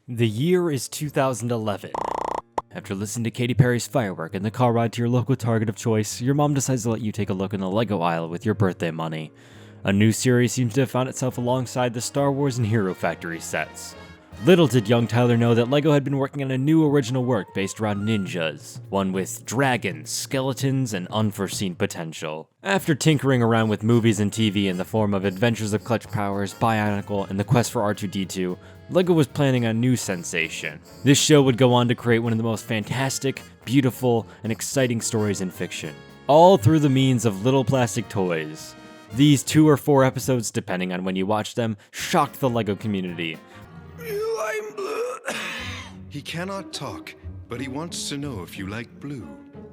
The year is 2011. After listening to Katy Perry's Firework in the car ride to your local Target of choice, your mom decides to let you take a look in the Lego aisle with your birthday money. A new series seems to have found itself alongside the Star Wars and Hero Factory sets. Little did young Tyler know that Lego had been working on a new original work based around ninjas, one with dragons, skeletons, and unforeseen potential. After tinkering around with movies and TV in the form of Adventures of Clutch Powers, Bionicle, and The Quest for R2-D2, Lego was planning a new sensation. This show would go on to create one of the most fantastic, beautiful, and exciting stories in fiction, all through the means of little plastic toys. These 2 or 4 episodes, depending on when you watch them, shocked the Lego community. I'm blue. He cannot talk, but he wants to know if you like blue.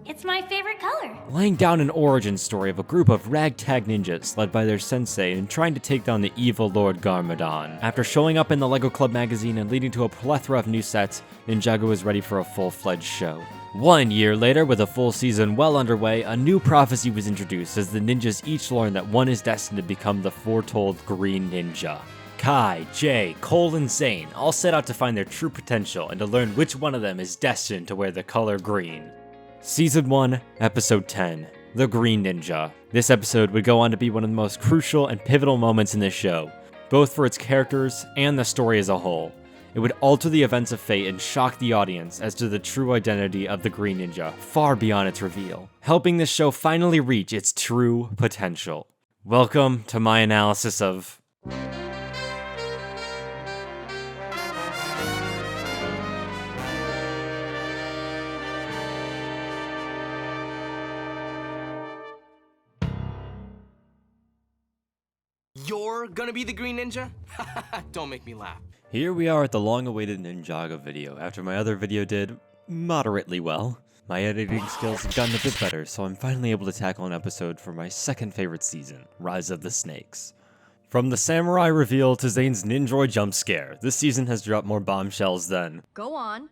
It's my favorite color. Laying down an origin story of a group of ragtag ninjas led by their sensei and trying to take down the evil Lord Garmadon. After showing up in the Lego Club magazine and leading to a plethora of new sets, Ninjago was ready for a full-fledged show. 1 year later, with a full season well underway, a new prophecy was introduced as the ninjas each learned that one is destined to become the foretold Green Ninja. Kai, Jay, Cole, and Zane all set out to find their true potential and to learn which one of them is destined to wear the color green. Season 1, Episode 10, The Green Ninja. This episode would go on to be one of the most crucial and pivotal moments in this show, both for its characters and the story as a whole. It would alter the events of fate and shock the audience as to the true identity of the Green Ninja, far beyond its reveal, helping this show finally reach its true potential. Welcome to my analysis of... You're gonna be the Green Ninja? Don't make me laugh. Here we are at the long-awaited Ninjago video, after my other video did moderately well. My editing skills have gotten a bit better, so I'm finally able to tackle an episode for my second favorite season, Rise of the Snakes. From the samurai reveal to Zane's ninja jump scare, this season has dropped more bombshells than... Go on.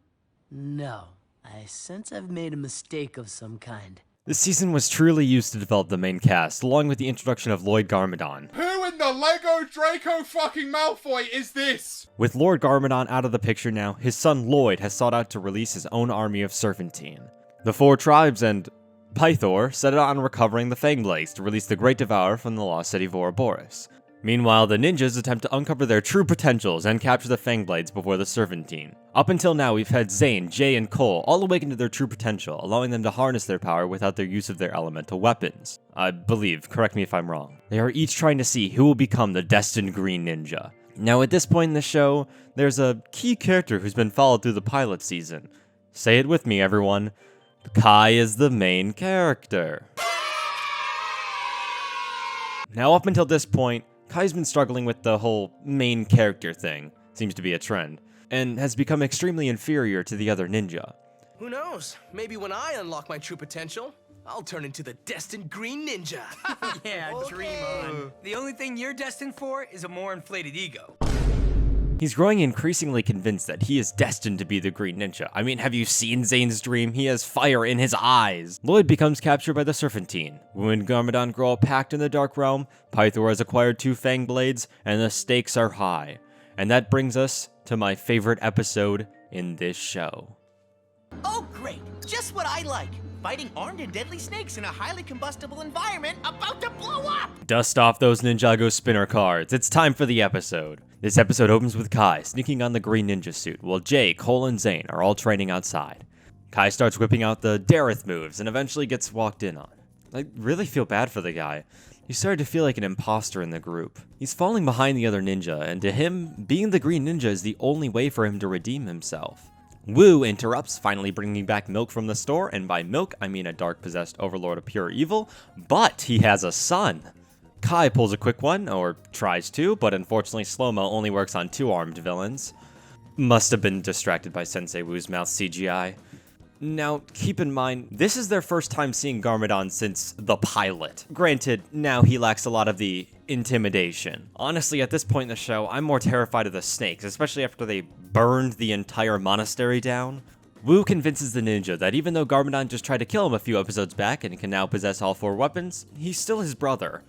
No, I sense I've made a mistake of some kind. This season was truly used to develop the main cast, along with the introduction of Lloyd Garmadon. Who in the Lego Draco fucking Malfoy is this? With Lord Garmadon out of the picture now, his son Lloyd has sought out to release his own army of Serpentine. The 4 tribes and Pythor set out on recovering the Fangblades to release the Great Devourer from the lost city of Ouroboros. Meanwhile, the ninjas attempt to uncover their true potentials and capture the Fangblades before the Serpentine. Up until now, we've had Zane, Jay, and Cole all awaken to their true potential, allowing them to harness their power without their use of their elemental weapons. I believe, correct me if I'm wrong. They are each trying to see who will become the destined Green Ninja. Now, at this point in the show, there's a key character who's been followed through the pilot season. Say it with me, everyone. Kai is the main character. Now, up until this point, Kai's been struggling with the whole main character thing, seems to be a trend, and has become extremely inferior to the other ninja. Who knows? Maybe when I unlock my true potential, I'll turn into the destined Green Ninja. Yeah, dream on. The only thing you're destined for is a more inflated ego. He's growing increasingly convinced that he is destined to be the Green Ninja. I mean, have you seen Zane's dream? He has fire in his eyes. Lloyd becomes captured by the Serpentine. Wu and Garmadon grow a pact in the Dark Realm, Pythor has acquired 2 Fang Blades, and the stakes are high. And that brings us to my favorite episode in this show. Oh, great. Just what I like. Fighting armed and deadly snakes in a highly combustible environment about to blow up! Dust off those Ninjago spinner cards. It's time for the episode. This episode opens with Kai sneaking on the Green Ninja suit, while Jay, Cole, and Zane are all training outside. Kai starts whipping out the Dareth moves and eventually gets walked in on. I really feel bad for the guy. He's starting to feel like an imposter in the group. He's falling behind the other ninja, and to him, being the Green Ninja is the only way for him to redeem himself. Wu interrupts, finally bringing back milk from the store, and by milk, I mean a dark-possessed overlord of pure evil, but he has a son. Kai pulls a quick one, or tries to, but unfortunately slow-mo only works on 2 armed villains. Must have been distracted by Sensei Wu's mouth CGI. Now, keep in mind, this is their first time seeing Garmadon since the pilot. Granted, now he lacks a lot of the intimidation. Honestly, at this point in the show, I'm more terrified of the snakes, especially after they burned the entire monastery down. Wu convinces the ninja that even though Garmadon just tried to kill him a few episodes back and can now possess all 4 weapons, he's still his brother.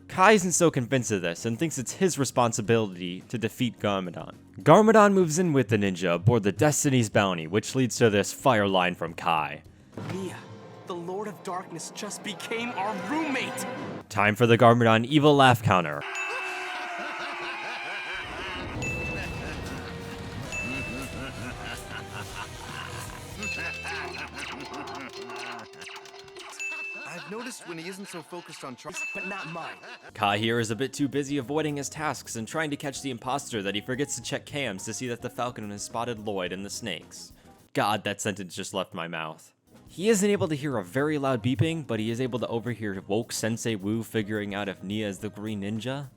Kai isn't so convinced of this and thinks it's his responsibility to defeat Garmadon. Garmadon moves in with the ninja aboard the Destiny's Bounty, which leads to this fire line from Kai. Mia, the Lord of Darkness just became our roommate! Time for the Garmadon evil laugh counter. I've noticed when he isn't so focused on trying. But not mine. Kai here is a bit too busy avoiding his tasks and trying to catch the imposter that he forgets to check cams to see that the Falcon has spotted Lloyd and the snakes. God, that sentence just left my mouth. He isn't able to hear a very loud beeping, but he is able to overhear woke Sensei Wu figuring out if Nia is the Green Ninja.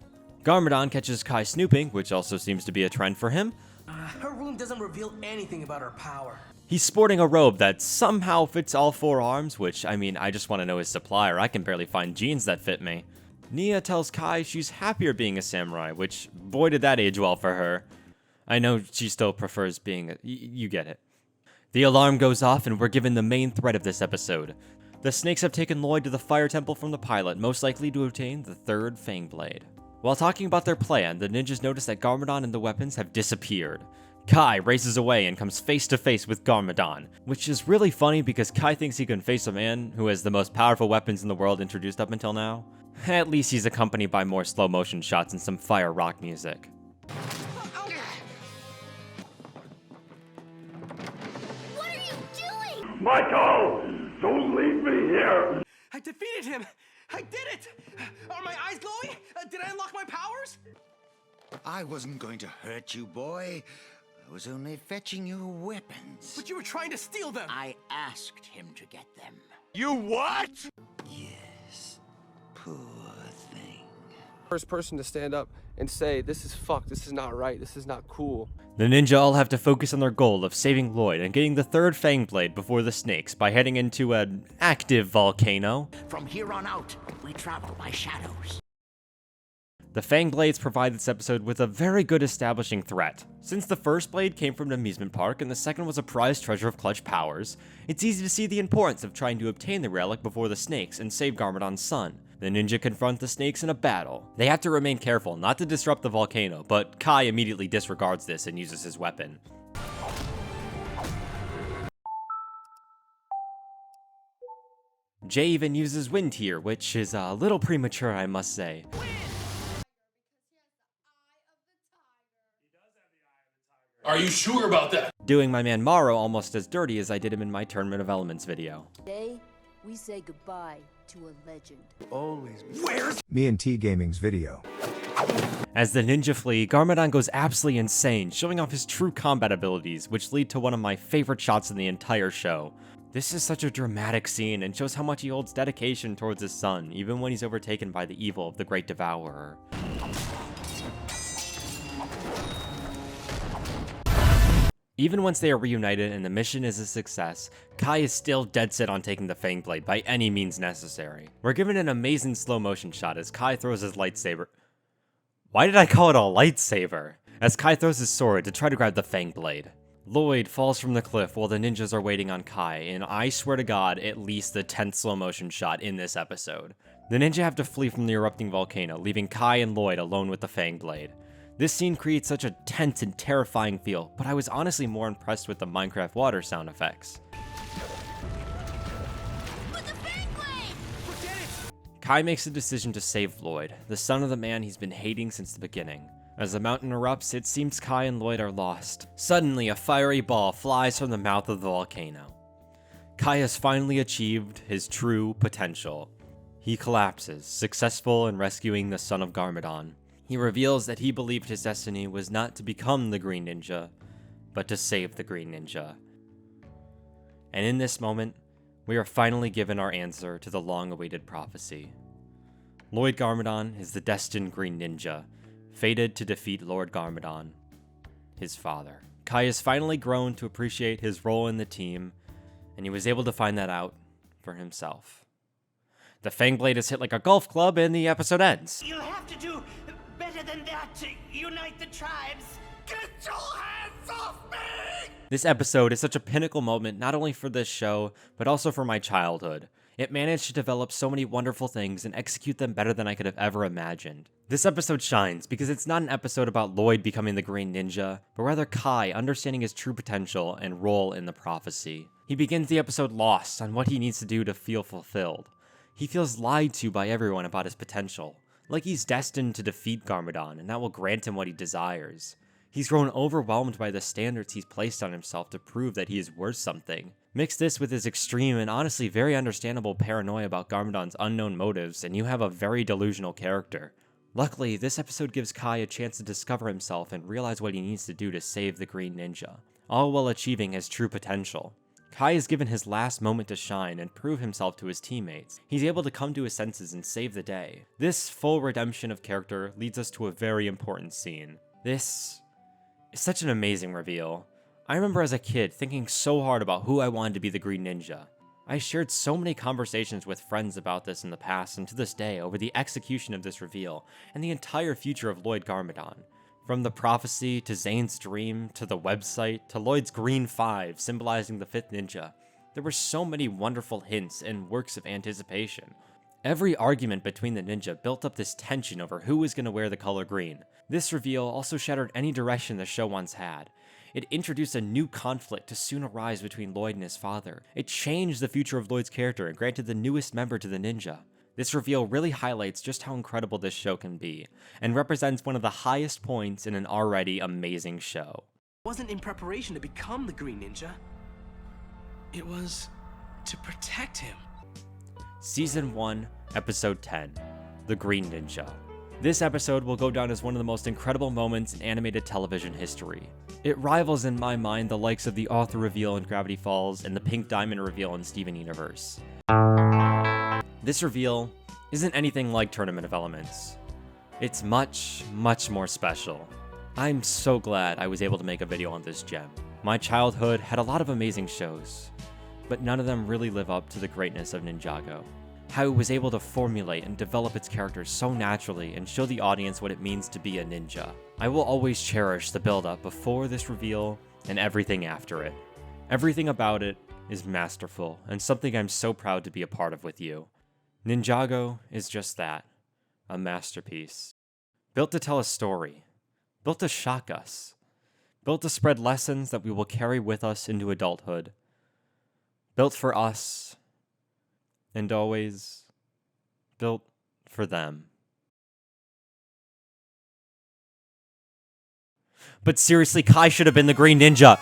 Garmadon catches Kai snooping, which also seems to be a trend for him. Her room doesn't reveal anything about her power. He's sporting a robe that somehow fits all 4 arms, which, I mean, I just want to know his supplier. I can barely find jeans that fit me. Nia tells Kai she's happier being a samurai, which, boy did that age well for her. I know she still prefers being you get it. The alarm goes off and we're given the main thread of this episode. The snakes have taken Lloyd to the fire temple from the pilot, most likely to obtain the 3rd Fang Blade. While talking about their plan, the ninjas notice that Garmadon and the weapons have disappeared. Kai races away and comes face to face with Garmadon, which is really funny because Kai thinks he can face a man who has the most powerful weapons in the world introduced up until now. At least he's accompanied by more slow motion shots and some fire rock music. What are you doing? Michael, don't leave me here. I defeated him! I did it! Are my eyes glowing? Did I unlock my powers? I wasn't going to hurt you, boy. I was only fetching your weapons. But you were trying to steal them! I asked him to get them. You what? Yes, poor thing. First person to stand up and say, this is fucked, this is not right, this is not cool. The ninja all have to focus on their goal of saving Lloyd and getting the 3rd Fang Blade before the snakes by heading into an active volcano. From here on out, we travel by shadows. The Fang Blades provide this episode with a very good establishing threat. Since the first blade came from an amusement park and the second was a prized treasure of clutch powers, it's easy to see the importance of trying to obtain the relic before the snakes and save Garmadon's son. The ninja confront the snakes in a battle. They have to remain careful not to disrupt the volcano, but Kai immediately disregards this and uses his weapon. Jay even uses wind here, which is a little premature, I must say. Are you sure about that? Doing my man Maro almost as dirty as I did him in my Tournament of Elements video. Today, we say goodbye to a legend. Always. Where's Me and T Gaming's video. As the ninja flee, Garmadon goes absolutely insane, showing off his true combat abilities, which lead to one of my favorite shots in the entire show. This is such a dramatic scene and shows how much he holds dedication towards his son, even when he's overtaken by the evil of the Great Devourer. Even once they are reunited and the mission is a success, Kai is still dead set on taking the Fang Blade by any means necessary. We're given an amazing slow motion shot as Kai throws his lightsaber. Why did I call it a lightsaber? As Kai throws his sword to try to grab the Fang Blade. Lloyd falls from the cliff while the ninjas are waiting on Kai, and I swear to God, at least the 10th slow motion shot in this episode. The ninja have to flee from the erupting volcano, leaving Kai and Lloyd alone with the Fang Blade. This scene creates such a tense and terrifying feel, but I was honestly more impressed with the Minecraft water sound effects. Kai makes the decision to save Lloyd, the son of the man he's been hating since the beginning. As the mountain erupts, it seems Kai and Lloyd are lost. Suddenly, a fiery ball flies from the mouth of the volcano. Kai has finally achieved his true potential. He collapses, successful in rescuing the son of Garmadon. He reveals that he believed his destiny was not to become the Green Ninja, but to save the Green Ninja. And in this moment, we are finally given our answer to the long-awaited prophecy. Lloyd Garmadon is the destined Green Ninja, fated to defeat Lord Garmadon, his father. Kai has finally grown to appreciate his role in the team, and he was able to find that out for himself. The Fang Blade is hit like a golf club, and the episode ends. You'll have to do better than that to unite the tribes. Get your hands off me! This episode is such a pinnacle moment not only for this show, but also for my childhood. It managed to develop so many wonderful things and execute them better than I could have ever imagined. This episode shines because it's not an episode about Lloyd becoming the Green Ninja, but rather Kai understanding his true potential and role in the prophecy. He begins the episode lost on what he needs to do to feel fulfilled. He feels lied to by everyone about his potential, like he's destined to defeat Garmadon and that will grant him what he desires. He's grown overwhelmed by the standards he's placed on himself to prove that he is worth something. Mix this with his extreme and honestly very understandable paranoia about Garmadon's unknown motives, and you have a very delusional character. Luckily, this episode gives Kai a chance to discover himself and realize what he needs to do to save the Green Ninja, all while achieving his true potential. Kai is given his last moment to shine and prove himself to his teammates. He's able to come to his senses and save the day. This full redemption of character leads us to a very important scene. This is such an amazing reveal. I remember as a kid thinking so hard about who I wanted to be the Green Ninja. I shared so many conversations with friends about this in the past and to this day over the execution of this reveal and the entire future of Lloyd Garmadon. From the prophecy, to Zane's dream, to the website, to Lloyd's Green 5 symbolizing the 5th ninja, there were so many wonderful hints and works of anticipation. Every argument between the ninja built up this tension over who was going to wear the color green. This reveal also shattered any direction the show once had. It introduced a new conflict to soon arise between Lloyd and his father. It changed the future of Lloyd's character and granted the newest member to the ninja. This reveal really highlights just how incredible this show can be, and represents one of the highest points in an already amazing show. It wasn't in preparation to become the Green Ninja. It was to protect him. Season 1, Episode 10, The Green Ninja. This episode will go down as one of the most incredible moments in animated television history. It rivals in my mind the likes of the Author reveal in Gravity Falls and the Pink Diamond reveal in Steven Universe. This reveal isn't anything like Tournament of Elements. It's much, much more special. I'm so glad I was able to make a video on this gem. My childhood had a lot of amazing shows, but none of them really live up to the greatness of Ninjago. How it was able to formulate and develop its characters so naturally and show the audience what it means to be a ninja. I will always cherish the build-up before this reveal and everything after it. Everything about it is masterful and something I'm so proud to be a part of with you. Ninjago is just that, a masterpiece. Built to tell a story, built to shock us, built to spread lessons that we will carry with us into adulthood, built for us, and always built for them. But seriously, Kai should have been the Green Ninja.